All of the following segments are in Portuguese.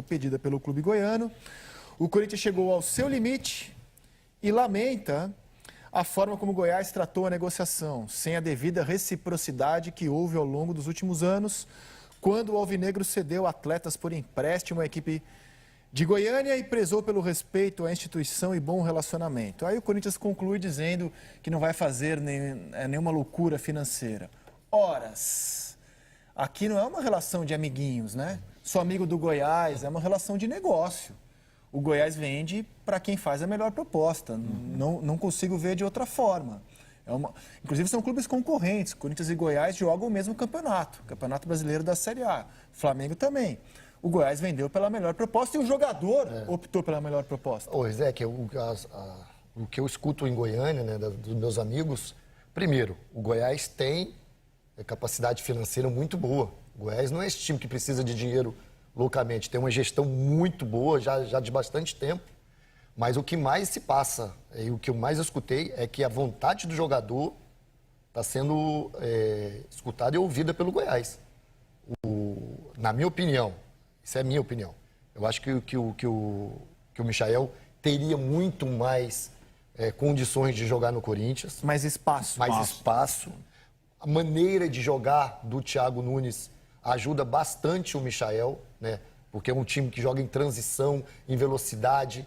pedida pelo clube goiano. O Corinthians chegou ao seu limite e lamenta a forma como o Goiás tratou a negociação, sem a devida reciprocidade que houve ao longo dos últimos anos, quando o Alvinegro cedeu atletas por empréstimo à equipe de Goiânia e prezou pelo respeito à instituição e bom relacionamento. Aí o Corinthians conclui dizendo que não vai fazer nenhuma loucura financeira. Horas, aqui não é uma relação de amiguinhos, né? Sou amigo do Goiás, é uma relação de negócio. O Goiás vende para quem faz a melhor proposta. Não consigo ver de outra forma. Inclusive são clubes concorrentes. Corinthians e Goiás jogam o mesmo campeonato. Campeonato Brasileiro da Série A. Flamengo também. O Goiás vendeu pela melhor proposta e o jogador optou pela melhor proposta. Ô, Zé, o que eu escuto em Goiânia, né, dos meus amigos, primeiro, o Goiás tem capacidade financeira muito boa. O Goiás não é esse time que precisa de dinheiro loucamente, tem uma gestão muito boa, já de bastante tempo. Mas o que mais se passa, e o que eu mais escutei, é que a vontade do jogador está sendo escutada e ouvida pelo Goiás. Na minha opinião, isso é a minha opinião, eu acho que o Michael teria muito mais condições de jogar no Corinthians. Mais espaço. Mais espaço. A maneira de jogar do Thiago Nunes ajuda bastante o Michael, né? Porque é um time que joga em transição, em velocidade,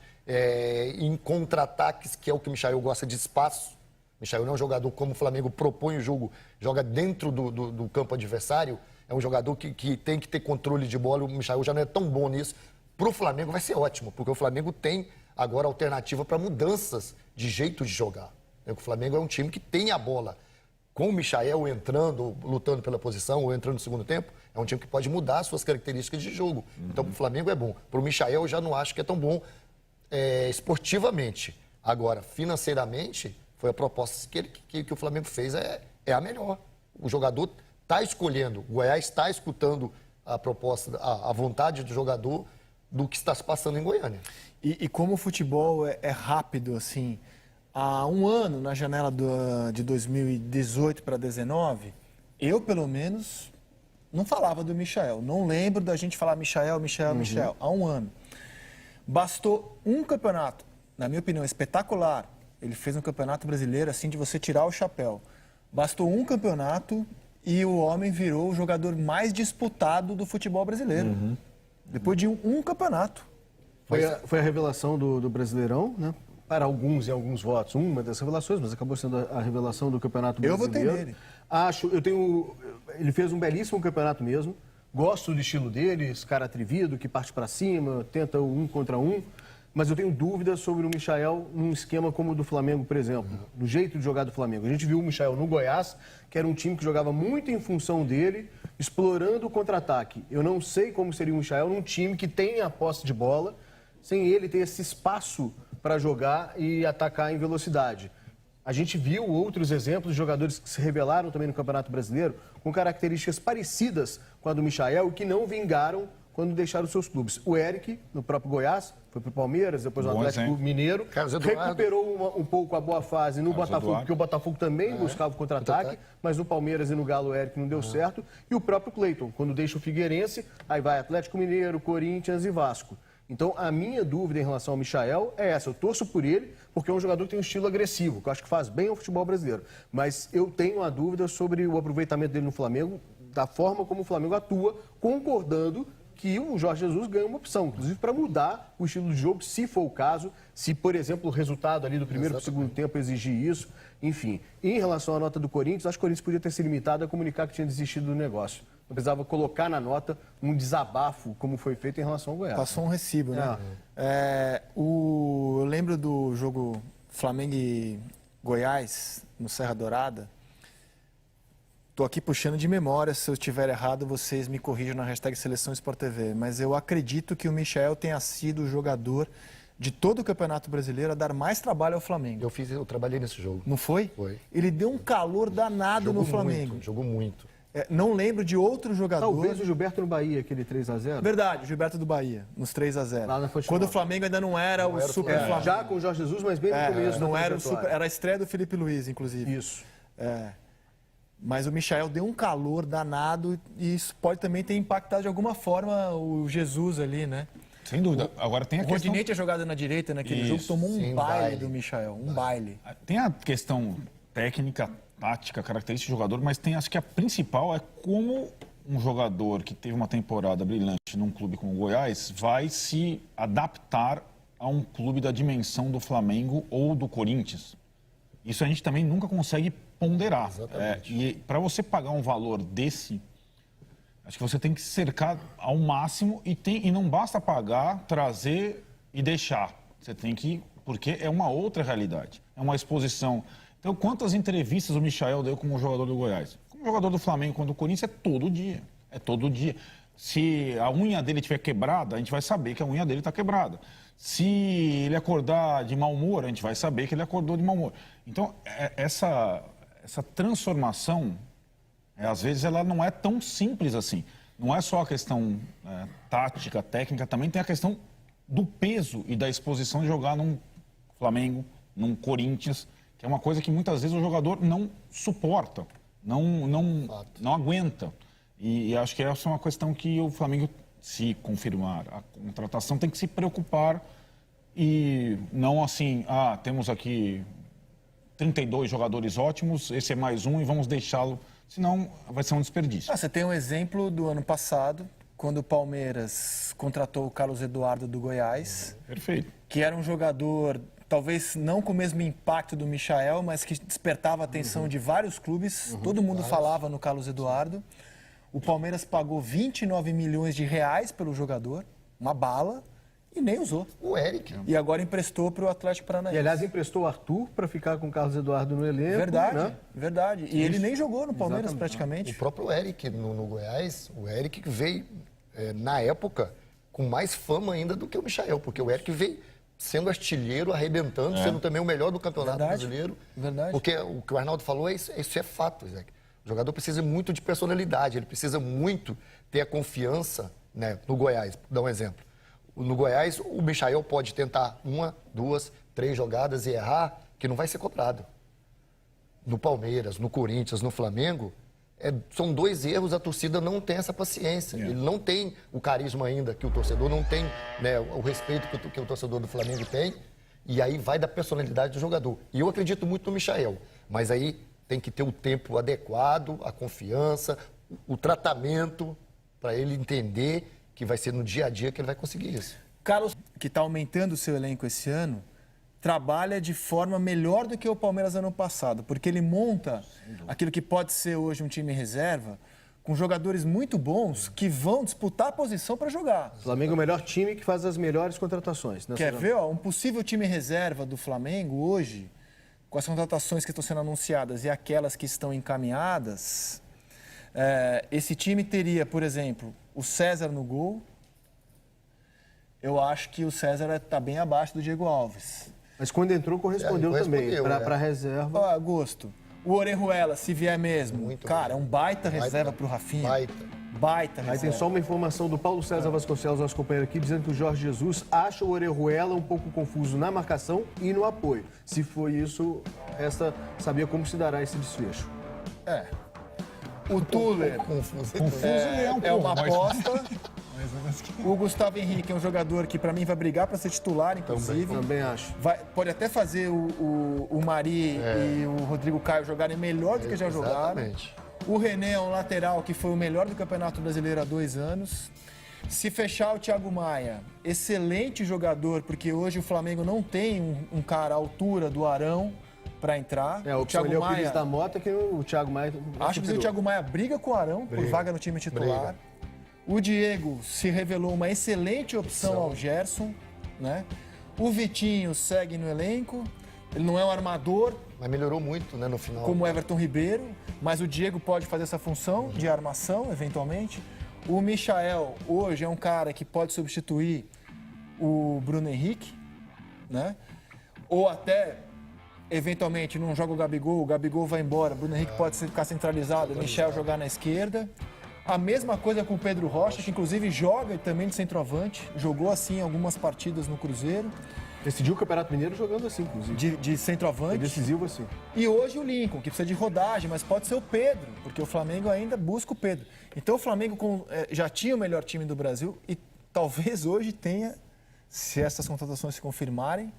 em contra-ataques, que é o que o Michael gosta de espaço. O Michael não é um jogador como o Flamengo propõe o jogo, joga dentro do campo adversário. É um jogador que tem que ter controle de bola. O Michael já não é tão bom nisso. Para o Flamengo vai ser ótimo, porque o Flamengo tem agora alternativa para mudanças de jeito de jogar. O Flamengo é um time que tem a bola. Com o Michael entrando, lutando pela posição ou entrando no segundo tempo, é um time que pode mudar as suas características de jogo. Então, para o Flamengo é bom. Para o Michael, eu já não acho que é tão bom esportivamente. Agora, financeiramente, foi a proposta que o Flamengo fez, é a melhor. O jogador está escolhendo, o Goiás está escutando a proposta, a vontade do jogador do que está se passando em Goiânia. E como o futebol é rápido, assim, há um ano, na janela de 2018 para 2019, eu, pelo menos, não falava do Michael. Não lembro da gente falar Michael. Há um ano. Bastou um campeonato, na minha opinião, espetacular. Ele fez um campeonato brasileiro, assim, de você tirar o chapéu. Bastou um campeonato e o homem virou o jogador mais disputado do futebol brasileiro. Depois de um campeonato. Foi a revelação do Brasileirão, né? Para alguns e alguns votos, uma das revelações, mas acabou sendo a revelação do Campeonato Brasileiro. Eu votei nele. Ele fez um belíssimo campeonato mesmo. Gosto do estilo dele, esse cara atrevido, que parte para cima, tenta um contra um. Mas eu tenho dúvidas sobre o Michael num esquema como o do Flamengo, por exemplo. Do jeito de jogar do Flamengo. A gente viu o Michael no Goiás, que era um time que jogava muito em função dele, explorando o contra-ataque. Eu não sei como seria o Michael num time que tem a posse de bola, sem ele ter esse espaço para jogar e atacar em velocidade. A gente viu outros exemplos de jogadores que se revelaram também no Campeonato Brasileiro com características parecidas com a do Michael e que não vingaram quando deixaram seus clubes. O Eric, no próprio Goiás, foi para o Palmeiras, depois no Atlético Mineiro, recuperou um pouco a boa fase no Botafogo, porque o Botafogo também buscava o contra-ataque, mas no Palmeiras e no Galo o Eric não deu certo. E o próprio Cleiton, quando deixa o Figueirense, aí vai Atlético Mineiro, Corinthians e Vasco. Então, a minha dúvida em relação ao Michael é essa. Eu torço por ele, porque é um jogador que tem um estilo agressivo, que eu acho que faz bem ao futebol brasileiro. Mas eu tenho a dúvida sobre o aproveitamento dele no Flamengo, da forma como o Flamengo atua, concordando que o Jorge Jesus ganha uma opção, inclusive para mudar o estilo de jogo, se for o caso, se, por exemplo, o resultado ali do primeiro para o segundo tempo exigir isso, enfim. Em relação à nota do Corinthians, acho que o Corinthians podia ter se limitado a comunicar que tinha desistido do negócio. Não precisava colocar na nota um desabafo, como foi feito em relação ao Goiás. Passou um recibo, né? Eu lembro do jogo Flamengo e Goiás, no Serra Dourada. Estou aqui puxando de memória, se eu estiver errado, vocês me corrijam na hashtag Seleção Sport TV. Mas eu acredito que o Michael tenha sido o jogador de todo o Campeonato Brasileiro a dar mais trabalho ao Flamengo. Eu trabalhei nesse jogo. Não foi? Foi. Ele deu um calor danado no Flamengo. Jogou muito. Não lembro de outro jogador. Talvez o Gilberto no Bahia, aquele 3-0. Verdade, o Gilberto do Bahia, nos 3-0. Lá na Fonte Quando Nova. o Flamengo ainda não era o super Flamengo. Já com o Jorge Jesus, mas bem no começo. Não era o super. Era a estreia do Felipe Luiz, inclusive. Isso. Mas o Michael deu um calor danado e isso pode também ter impactado de alguma forma o Jesus ali, né? Sem dúvida. Agora tem a O questão... Rodinei tinha jogado na direita naquele jogo, Isso. tomou um Sim, baile baile. do Michael, um baile. Tem a questão técnica, tática, característica do jogador, mas acho que a principal é como um jogador que teve uma temporada brilhante num clube como o Goiás vai se adaptar a um clube da dimensão do Flamengo ou do Corinthians. Isso a gente também nunca consegue ponderar. E para você pagar um valor desse, acho que você tem que cercar ao máximo e não basta pagar, trazer e deixar. Você tem que... Porque é uma outra realidade. É uma exposição. Então, quantas entrevistas o Michael deu como jogador do Goiás? Como jogador do Flamengo contra o Corinthians é todo dia. É todo dia. Se a unha dele estiver quebrada, a gente vai saber que a unha dele está quebrada. Se ele acordar de mau humor, a gente vai saber que ele acordou de mau humor. Então, essa transformação, às vezes, ela não é tão simples assim. Não é só a questão tática, técnica, também tem a questão do peso e da exposição de jogar num Flamengo, num Corinthians, que é uma coisa que muitas vezes o jogador não suporta, não aguenta. E acho que essa é uma questão que o Flamengo, se confirmar a contratação, tem que se preocupar e não assim, temos aqui 32 jogadores ótimos, esse é mais um e vamos deixá-lo, senão vai ser um desperdício. Você tem um exemplo do ano passado, quando o Palmeiras contratou o Carlos Eduardo do Goiás, Perfeito. que era um jogador, talvez não com o mesmo impacto do Michael, mas que despertava a atenção de vários clubes, todo mundo falava no Carlos Eduardo. O Palmeiras pagou 29 milhões de reais pelo jogador, uma bala, e nem usou. O Eric. E agora emprestou para o Atlético Paranaense. E, aliás, emprestou o Arthur para ficar com o Carlos Eduardo no elenco. Verdade, né? verdade. E ele nem jogou no Palmeiras Exatamente. praticamente. O próprio Eric no Goiás, o Eric veio, na época, com mais fama ainda do que o Michael, porque o Eric veio sendo artilheiro, arrebentando, sendo também o melhor do Campeonato Verdade, Brasileiro. verdade. Porque o que o Arnaldo falou, isso é fato, Zé. O jogador precisa muito de personalidade, ele precisa muito ter a confiança, né, no Goiás. Vou dar um exemplo. No Goiás, o Michael pode tentar 1, 2, 3 jogadas e errar, que não vai ser cobrado. No Palmeiras, no Corinthians, no Flamengo, são 2 erros, a torcida não tem essa paciência. Ele não tem o carisma ainda que o torcedor não tem, né, o respeito que o torcedor do Flamengo tem. E aí vai da personalidade do jogador. E eu acredito muito no Michael, mas aí tem que ter o tempo adequado, a confiança, o tratamento, para ele entender que vai ser no dia a dia que ele vai conseguir isso. Carlos, que está aumentando o seu elenco esse ano, trabalha de forma melhor do que o Palmeiras ano passado, porque ele monta aquilo que pode ser hoje um time reserva, com jogadores muito bons que vão disputar a posição para jogar. O Flamengo é o melhor time que faz as melhores contratações. Né, Quer ver, um possível time reserva do Flamengo hoje, com as contratações que estão sendo anunciadas e aquelas que estão encaminhadas, esse time teria, por exemplo, o César no gol. Eu acho que o César está bem abaixo do Diego Alves. Mas quando entrou, correspondeu também. correspondeu, Para a reserva. Gosto. O Orejuela, se vier mesmo, cara, é um baita reserva para o Rafinha. Baita Aí reserva. tem só uma informação do Paulo César Vasconcelos, nosso companheiro aqui, dizendo que o Jorge Jesus acha o Orejuela um pouco confuso na marcação e no apoio. Se for isso, sabia como se dará esse desfecho. O Tuller Confuso. é uma aposta. O Gustavo Henrique é um jogador que, para mim, vai brigar para ser titular, inclusive. Também acho. Pode até fazer o Mari e o Rodrigo Caio jogarem melhor do que já jogaram. Exatamente. O René é um lateral que foi o melhor do Campeonato Brasileiro há 2 anos. Se fechar o Thiago Maia, excelente jogador, porque hoje o Flamengo não tem um cara à altura do Arão para entrar. O Thiago Maia... o Pires da Mota, que o Thiago Maia... Acho que o Thiago Maia briga com o Arão por vaga no time titular. O Diego se revelou uma excelente opção ao Gerson, né? O Vitinho segue no elenco. Ele não é um armador, Mas melhorou muito, né, no final. como o Everton Ribeiro, mas o Diego pode fazer essa função de armação, eventualmente. O Michael, hoje, é um cara que pode substituir o Bruno Henrique, né? Ou até, eventualmente, não joga o Gabigol vai embora, o Bruno Henrique pode ficar centralizado, o Michel jogar na esquerda. A mesma coisa com o Pedro Rocha, que inclusive joga também de centroavante, jogou assim algumas partidas no Cruzeiro, Decidiu o Campeonato Mineiro jogando assim, inclusive. de centroavante. É decisivo assim. E hoje o Lincoln, que precisa de rodagem, mas pode ser o Pedro, porque o Flamengo ainda busca o Pedro. Então o Flamengo já tinha o melhor time do Brasil e talvez hoje tenha, se essas contratações se confirmarem,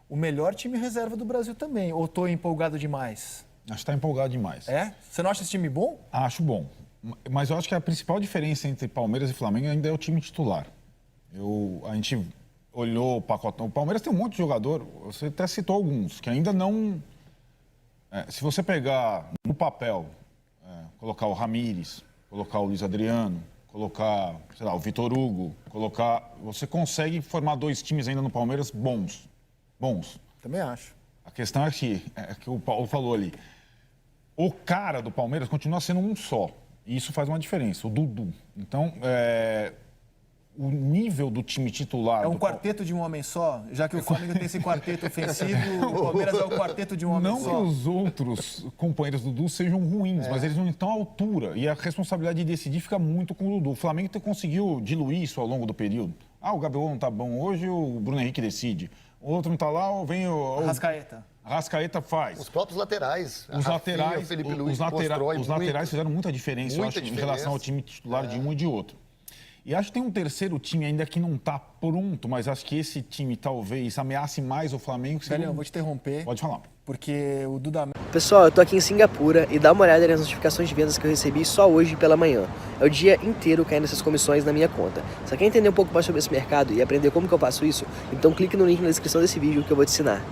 o melhor time reserva do Brasil também. Ou estou empolgado demais? Acho que está empolgado demais. É? Você não acha esse time bom? Acho bom. Mas eu acho que a principal diferença entre Palmeiras e Flamengo ainda é o time titular. A gente olhou o pacotão. O Palmeiras tem um monte de jogador, você até citou alguns, que ainda não... se você pegar no papel, colocar o Ramires, colocar o Luiz Adriano, colocar, sei lá, o Vitor Hugo, você consegue formar 2 times ainda no Palmeiras bons. Também acho. A questão é que o Paulo falou ali, o cara do Palmeiras continua sendo um só. E isso faz uma diferença, o Dudu. Então, o nível do time titular... É um quarteto de um homem só? Já que o Flamengo tem esse quarteto ofensivo, o Palmeiras é o quarteto de um homem Não só? que os outros companheiros do Dudu sejam ruins, mas eles não estão à altura. E a responsabilidade de decidir fica muito com o Dudu. O Flamengo conseguiu diluir isso ao longo do período. O Gabigol não tá bom hoje, o Bruno Henrique decide. O outro não tá lá, vem o... Arrascaeta. Arrascaeta faz. Os próprios laterais. Os laterais, Felipe Luiz, os laterais fizeram muita diferença, eu acho, em relação ao time titular de um e de outro. E acho que tem um terceiro time ainda que não está pronto, mas acho que esse time talvez ameace mais o Flamengo. Daniel, vou te interromper. Pode falar. Porque o Dudamel... Pessoal, eu tô aqui em Singapura e dá uma olhada nas notificações de vendas que eu recebi só hoje pela manhã. É o dia inteiro caindo essas comissões na minha conta. Se quer entender um pouco mais sobre esse mercado e aprender como que eu faço isso, então clique no link na descrição desse vídeo que eu vou te ensinar.